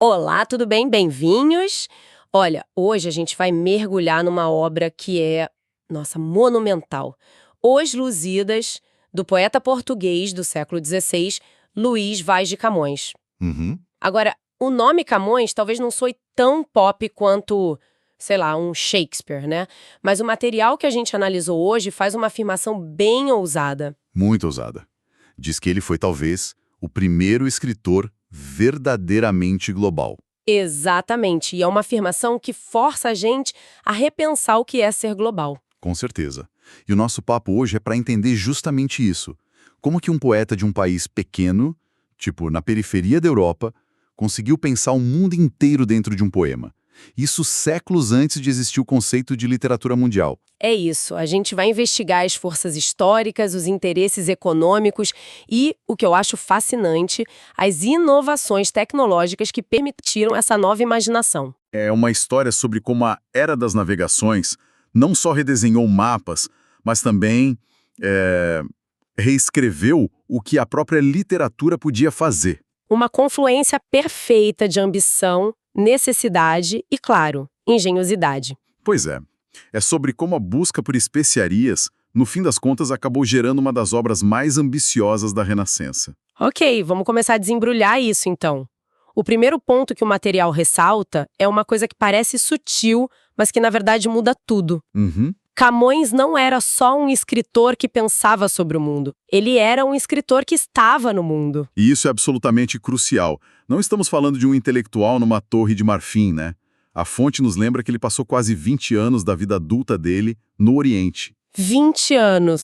Olá, tudo bem? Bem-vindos. Olha, hoje a gente vai mergulhar numa obra que é, nossa, monumental. Os Lusíadas, do poeta português do século XVI, Luís Vaz de Camões. Uhum. Agora, o nome Camões talvez não soe tão pop quanto, sei lá, um Shakespeare, né? Mas o material que a gente analisou hoje faz uma afirmação bem ousada. Muito ousada. Diz que ele foi, talvez, o primeiro escritor verdadeiramente global. Exatamente, e é uma afirmação que força a gente a repensar o que é ser global. Com certeza. E o nosso papo hoje é para entender justamente isso. Como que um poeta de um país pequeno, tipo na periferia da Europa, conseguiu pensar o mundo inteiro dentro de um poema? Isso séculos antes de existir o conceito de literatura mundial. É isso, a gente vai investigar as forças históricas, os interesses econômicos e, o que eu acho fascinante, as inovações tecnológicas que permitiram essa nova imaginação. É uma história sobre como a Era das Navegações não só redesenhou mapas, mas também reescreveu o que a própria literatura podia fazer. Uma confluência perfeita de ambição, necessidade e, claro, engenhosidade. Pois é sobre como a busca por especiarias, no fim das contas, acabou gerando uma das obras mais ambiciosas da Renascença. Ok, vamos começar a desembrulhar isso então. O primeiro ponto que o material ressalta é uma coisa que parece sutil, mas que na verdade muda tudo. Uhum. Camões não era só um escritor que pensava sobre o mundo. Ele era um escritor que estava no mundo. E isso é absolutamente crucial. Não estamos falando de um intelectual numa torre de marfim, né? A fonte nos lembra que ele passou quase 20 anos da vida adulta dele no Oriente. 20 anos.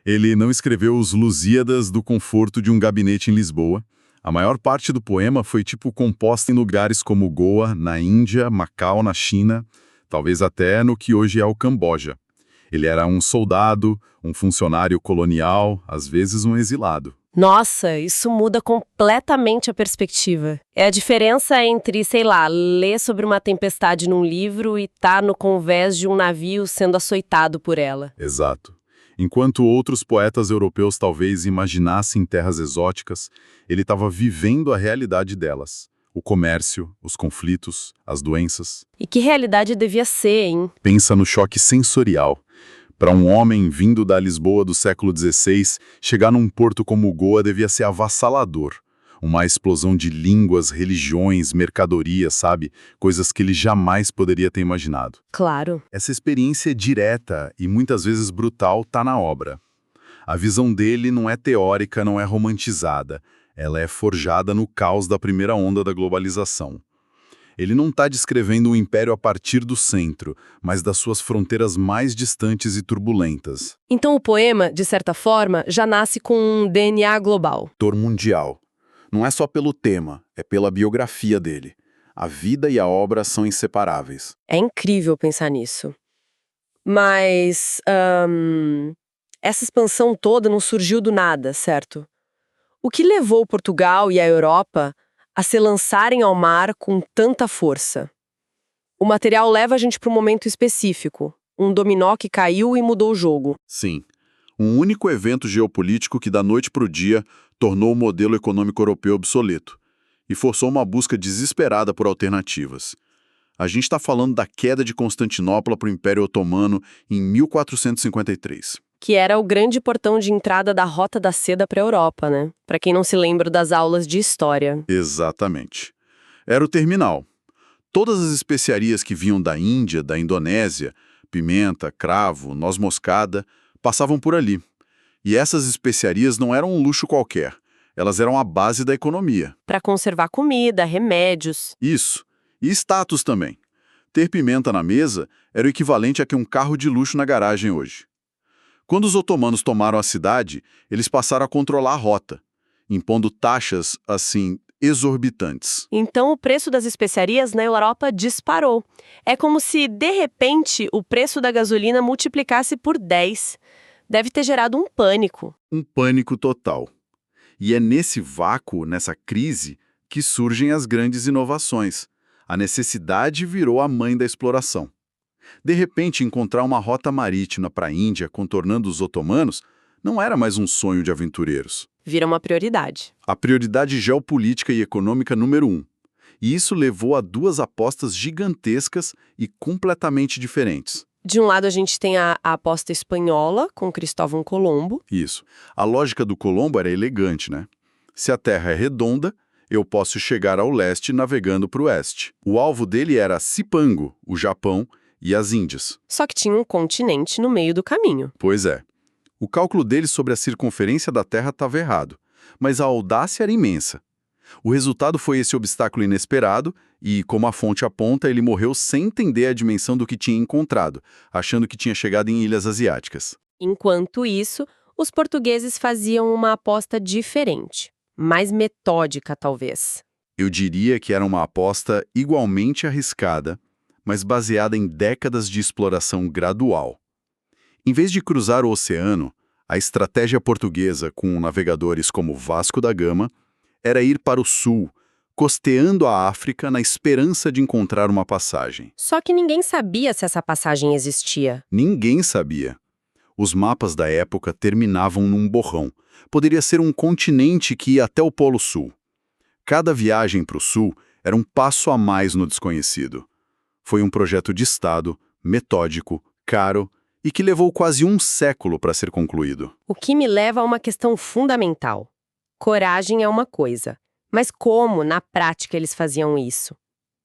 Ele não escreveu os Lusíadas do conforto de um gabinete em Lisboa. A maior parte do poema foi composta em lugares como Goa, na Índia, Macau, na China, talvez até no que hoje é o Camboja. Ele era um soldado, um funcionário colonial, às vezes um exilado. Nossa, isso muda completamente a perspectiva. É a diferença entre, sei lá, ler sobre uma tempestade num livro e estar no convés de um navio sendo açoitado por ela. Exato. Enquanto outros poetas europeus talvez imaginassem terras exóticas, ele estava vivendo a realidade delas. O comércio, os conflitos, as doenças. E que realidade devia ser, hein? Pensa no choque sensorial. Para um homem vindo da Lisboa do século XVI, chegar num porto como Goa devia ser avassalador. Uma explosão de línguas, religiões, mercadorias, sabe? Coisas que ele jamais poderia ter imaginado. Claro. Essa experiência direta e muitas vezes brutal está na obra. A visão dele não é teórica, não é romantizada. Ela é forjada no caos da primeira onda da globalização. Ele não está descrevendo um império a partir do centro, mas das suas fronteiras mais distantes e turbulentas. Então o poema, de certa forma, já nasce com um DNA global. Autor mundial. Não é só pelo tema, é pela biografia dele. A vida e a obra são inseparáveis. É incrível pensar nisso. Mas, essa expansão toda não surgiu do nada, certo? O que levou Portugal e a Europa a se lançarem ao mar com tanta força? O material leva a gente para um momento específico, um dominó que caiu e mudou o jogo. Sim, um único evento geopolítico que da noite para o dia tornou o modelo econômico europeu obsoleto e forçou uma busca desesperada por alternativas. A gente está falando da queda de Constantinopla para o Império Otomano em 1453. Que era o grande portão de entrada da Rota da Seda para a Europa, né? Para quem não se lembra das aulas de história. Exatamente. Era o terminal. Todas as especiarias que vinham da Índia, da Indonésia, pimenta, cravo, noz moscada, passavam por ali. E essas especiarias não eram um luxo qualquer. Elas eram a base da economia. Para conservar comida, remédios. Isso. E status também. Ter pimenta na mesa era o equivalente a que um carro de luxo na garagem hoje. Quando os otomanos tomaram a cidade, eles passaram a controlar a rota, impondo taxas, assim, exorbitantes. Então o preço das especiarias na Europa disparou. É como se, de repente, o preço da gasolina multiplicasse por 10. Deve ter gerado um pânico. Um pânico total. E é nesse vácuo, nessa crise, que surgem as grandes inovações. A necessidade virou a mãe da exploração. De repente, encontrar uma rota marítima para a Índia contornando os otomanos não era mais um sonho de aventureiros. Vira uma prioridade. A prioridade geopolítica e econômica número 1. E isso levou a duas apostas gigantescas e completamente diferentes. De um lado, a gente tem a aposta espanhola, com Cristóvão Colombo. Isso. A lógica do Colombo era elegante, né? Se a Terra é redonda, eu posso chegar ao leste navegando para o oeste. O alvo dele era Cipango, o Japão e as Índias. Só que tinha um continente no meio do caminho. Pois é. O cálculo dele sobre a circunferência da Terra estava errado, mas a audácia era imensa. O resultado foi esse obstáculo inesperado e, como a fonte aponta, ele morreu sem entender a dimensão do que tinha encontrado, achando que tinha chegado em ilhas asiáticas. Enquanto isso, os portugueses faziam uma aposta diferente, mais metódica, talvez. Eu diria que era uma aposta igualmente arriscada, mas baseada em décadas de exploração gradual. Em vez de cruzar o oceano, a estratégia portuguesa, com navegadores como Vasco da Gama, era ir para o sul, costeando a África na esperança de encontrar uma passagem. Só que ninguém sabia se essa passagem existia. Ninguém sabia. Os mapas da época terminavam num borrão. Poderia ser um continente que ia até o Polo Sul. Cada viagem para o sul era um passo a mais no desconhecido. Foi um projeto de Estado, metódico, caro e que levou quase um século para ser concluído. O que me leva a uma questão fundamental. Coragem é uma coisa, mas como, na prática, eles faziam isso?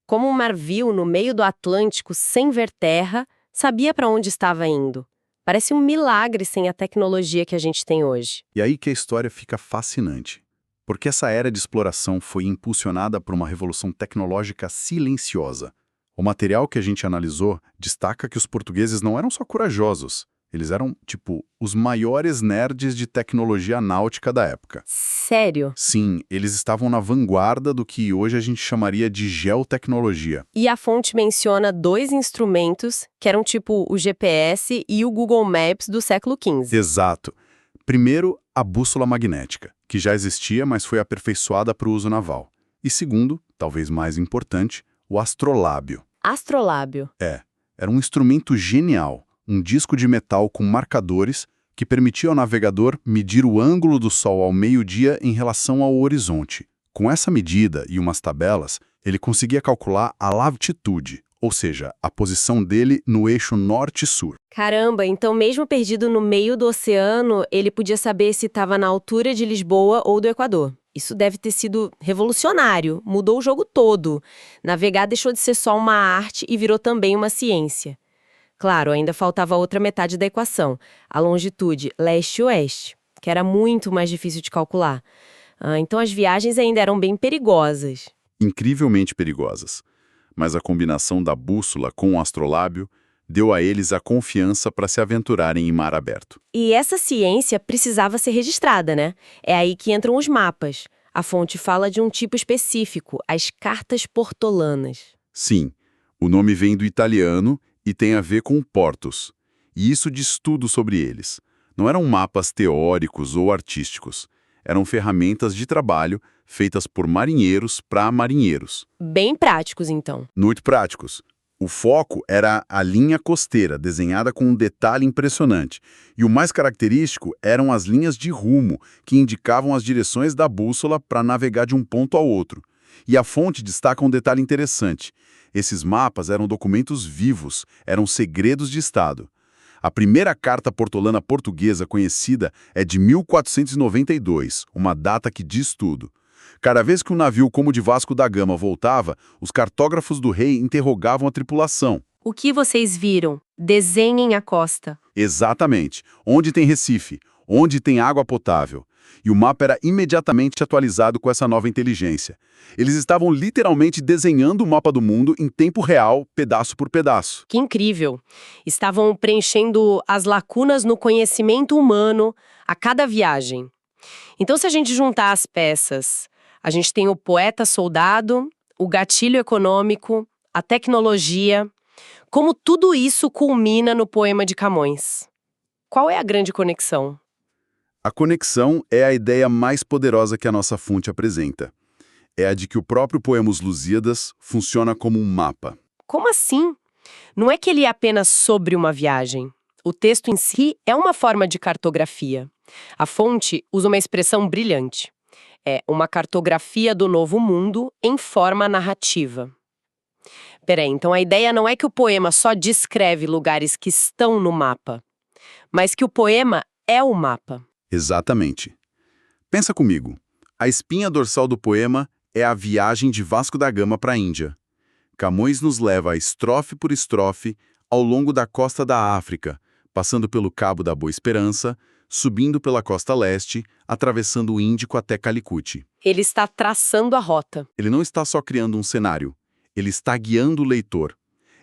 Como um navio no meio do Atlântico, sem ver terra, sabia para onde estava indo? Parece um milagre sem a tecnologia que a gente tem hoje. E aí que a história fica fascinante. Porque essa era de exploração foi impulsionada por uma revolução tecnológica silenciosa. O material que a gente analisou destaca que os portugueses não eram só corajosos. Eles eram, os maiores nerds de tecnologia náutica da época. Sério? Sim, eles estavam na vanguarda do que hoje a gente chamaria de geotecnologia. E a fonte menciona 2 instrumentos, que eram o GPS e o Google Maps do século XV. Exato. Primeiro, a bússola magnética, que já existia, mas foi aperfeiçoada para o uso naval. E segundo, talvez mais importante, o astrolábio. Astrolábio. Era um instrumento genial, um disco de metal com marcadores que permitia ao navegador medir o ângulo do Sol ao meio-dia em relação ao horizonte. Com essa medida e umas tabelas, ele conseguia calcular a latitude, ou seja, a posição dele no eixo norte-sul. Caramba, então mesmo perdido no meio do oceano, ele podia saber se estava na altura de Lisboa ou do Equador. Isso deve ter sido revolucionário, mudou o jogo todo. Navegar deixou de ser só uma arte e virou também uma ciência. Claro, ainda faltava a outra metade da equação, a longitude leste-oeste, que era muito mais difícil de calcular. Então as viagens ainda eram bem perigosas. Incrivelmente perigosas. Mas a combinação da bússola com o astrolábio deu a eles a confiança para se aventurarem em mar aberto. E essa ciência precisava ser registrada, né? É aí que entram os mapas. A fonte fala de um tipo específico, as cartas portolanas. Sim, o nome vem do italiano e tem a ver com portos. E isso diz tudo sobre eles. Não eram mapas teóricos ou artísticos. Eram ferramentas de trabalho feitas por marinheiros para marinheiros. Bem práticos, então. Muito práticos. O foco era a linha costeira, desenhada com um detalhe impressionante. E o mais característico eram as linhas de rumo, que indicavam as direções da bússola para navegar de um ponto ao outro. E a fonte destaca um detalhe interessante. Esses mapas eram documentos vivos, eram segredos de Estado. A primeira carta portolana portuguesa conhecida é de 1492, uma data que diz tudo. Cada vez que um navio como o de Vasco da Gama voltava, os cartógrafos do rei interrogavam a tripulação. O que vocês viram? Desenhem a costa. Exatamente. Onde tem Recife? Onde tem água potável? E o mapa era imediatamente atualizado com essa nova inteligência. Eles estavam literalmente desenhando o mapa do mundo em tempo real, pedaço por pedaço. Que incrível! Estavam preenchendo as lacunas no conhecimento humano a cada viagem. Então, se a gente juntar as peças, a gente tem o poeta-soldado, o gatilho econômico, a tecnologia, como tudo isso culmina no poema de Camões. Qual é a grande conexão? A conexão é a ideia mais poderosa que a nossa fonte apresenta. É a de que o próprio poema Os Lusíadas funciona como um mapa. Como assim? Não é que ele é apenas sobre uma viagem. O texto em si é uma forma de cartografia. A fonte usa uma expressão brilhante. É uma cartografia do novo mundo em forma narrativa. Peraí, então a ideia não é que o poema só descreve lugares que estão no mapa, mas que o poema é o mapa. Exatamente. Pensa comigo. A espinha dorsal do poema é a viagem de Vasco da Gama para a Índia. Camões nos leva estrofe por estrofe ao longo da costa da África, passando pelo Cabo da Boa Esperança, subindo pela costa leste, atravessando o Índico até Calicut. Ele está traçando a rota. Ele não está só criando um cenário, ele está guiando o leitor.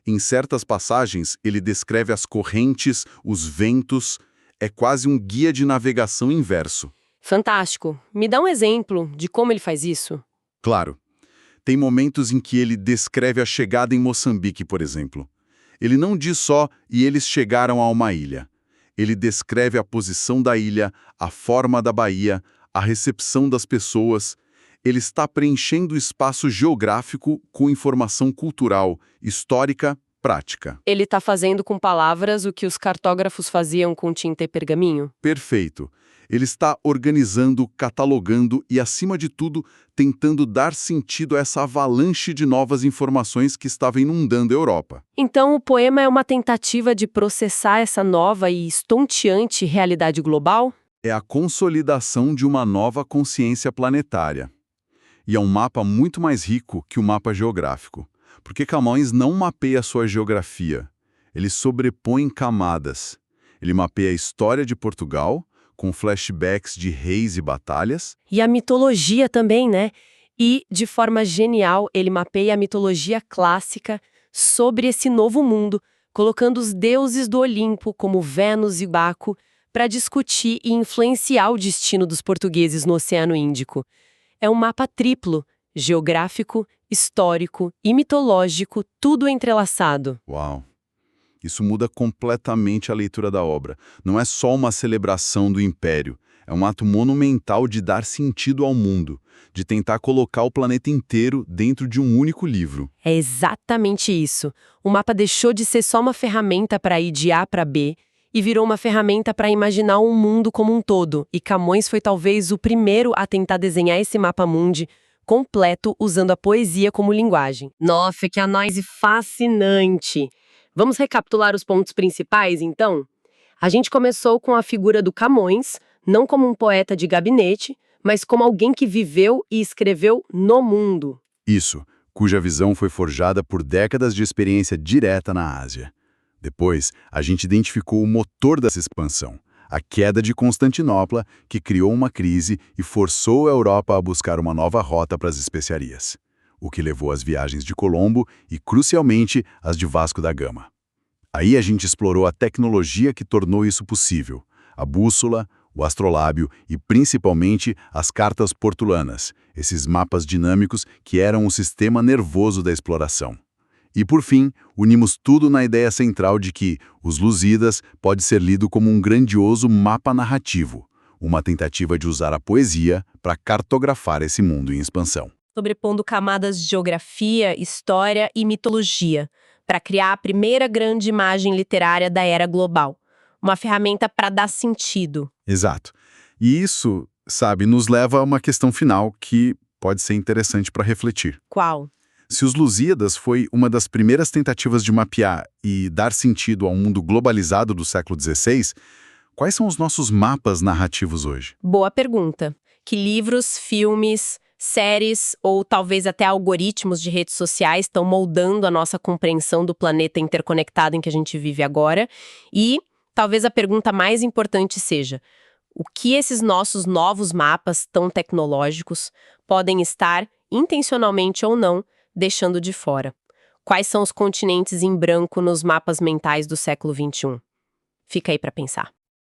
Em certas passagens, ele descreve as correntes, os ventos, é quase um guia de navegação inverso. Fantástico. Me dá um exemplo de como ele faz isso? Claro, tem momentos em que ele descreve a chegada em Moçambique, por exemplo. Ele não diz só "e eles chegaram a uma ilha". Ele descreve a posição da ilha, a forma da baía, a recepção das pessoas. Ele está preenchendo o espaço geográfico com informação cultural, histórica, prática. Ele está fazendo com palavras o que os cartógrafos faziam com tinta e pergaminho? Perfeito. Ele está organizando, catalogando e, acima de tudo, tentando dar sentido a essa avalanche de novas informações que estava inundando a Europa. Então o poema é uma tentativa de processar essa nova e estonteante realidade global? É a consolidação de uma nova consciência planetária. E é um mapa muito mais rico que o mapa geográfico, porque Camões não mapeia sua geografia, ele sobrepõe camadas. Ele mapeia a história de Portugal, com flashbacks de reis e batalhas. E a mitologia também, né? E, de forma genial, ele mapeia a mitologia clássica sobre esse novo mundo, colocando os deuses do Olimpo, como Vênus e Baco, para discutir e influenciar o destino dos portugueses no Oceano Índico. É um mapa triplo, geográfico, histórico e mitológico, tudo entrelaçado. Uau! Isso muda completamente a leitura da obra. Não é só uma celebração do Império, é um ato monumental de dar sentido ao mundo, de tentar colocar o planeta inteiro dentro de um único livro. É exatamente isso. O mapa deixou de ser só uma ferramenta para ir de A para B e virou uma ferramenta para imaginar um mundo como um todo. E Camões foi talvez o primeiro a tentar desenhar esse mapa mundi completo usando a poesia como linguagem. Nossa, que análise fascinante! Vamos recapitular os pontos principais, então? A gente começou com a figura do Camões, não como um poeta de gabinete, mas como alguém que viveu e escreveu no mundo. Isso, cuja visão foi forjada por décadas de experiência direta na Ásia. Depois, a gente identificou o motor dessa expansão, a queda de Constantinopla, que criou uma crise e forçou a Europa a buscar uma nova rota para as especiarias, o que levou às viagens de Colombo e, crucialmente, às de Vasco da Gama. Aí a gente explorou a tecnologia que tornou isso possível, a bússola, o astrolábio e, principalmente, as cartas portulanas, esses mapas dinâmicos que eram o sistema nervoso da exploração. E, por fim, unimos tudo na ideia central de que os Lusíadas pode ser lido como um grandioso mapa narrativo, uma tentativa de usar a poesia para cartografar esse mundo em expansão. Sobrepondo camadas de geografia, história e mitologia, para criar a primeira grande imagem literária da era global. Uma ferramenta para dar sentido. Exato. E isso, sabe, nos leva a uma questão final que pode ser interessante para refletir. Qual? Se os Lusíadas foi uma das primeiras tentativas de mapear e dar sentido ao mundo globalizado do século XVI, quais são os nossos mapas narrativos hoje? Boa pergunta. Que livros, filmes, séries ou talvez até algoritmos de redes sociais estão moldando a nossa compreensão do planeta interconectado em que a gente vive agora? E talvez a pergunta mais importante seja: o que esses nossos novos mapas tão tecnológicos podem estar, intencionalmente ou não, deixando de fora? Quais são os continentes em branco nos mapas mentais do século XXI? Fica aí para pensar.